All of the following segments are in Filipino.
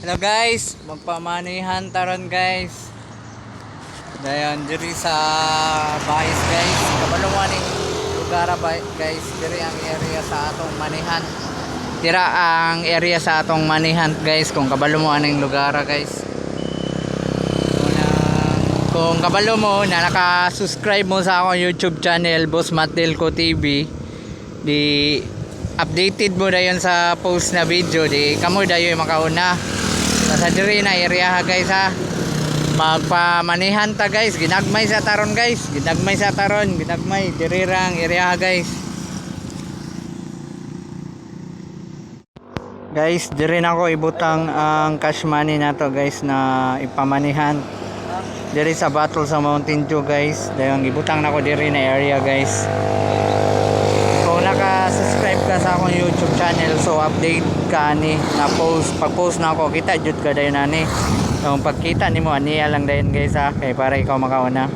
Hello guys, magpamanihan taron guys. Dayon diri sa Bahis guys. Kabaluwaning lugar guys, diri ang area sa atong manihan. Tira ang area sa atong manihan guys kung kabalo mo aning lugar guys. Kung kabalo mo na naka-subscribe mo sa akong YouTube channel Boss Matilco TV, di updated mo dayon sa post na video, di kamo dayon makauna. Sa diri na area ha guys ha. Magpamanihan ta guys, ginagmay sa taron guys, ginagmay sa taron, ginagmay diri rang area ha guys. Guys, diri na ko ibutang ang cash money nato guys na ipamanihan. Diri sa Battle sa Mountain Dew guys. Dayon ibutang nako diri na area guys. Kung naka-subscribe ka sa akong YouTube channel, so update ka ani na post. Pag-post na ako, kita jud ka dayon ani. Kung pagkita nimo aniya lang dayon guys ha, kay para ikaw makauna.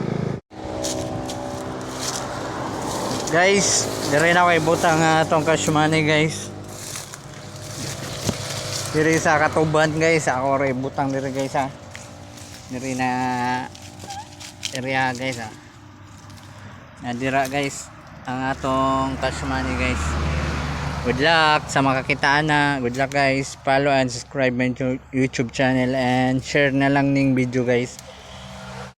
Guys, diri na ko ibutang atong cash money guys. Diri sa Katuban guys, ako rin butang diri guys ha. Diri na area guys ha. Nadira guys ang atong cash money guys. Good luck sa makakitaan na. Good luck guys. Follow and subscribe my YouTube channel and share na lang ning video guys.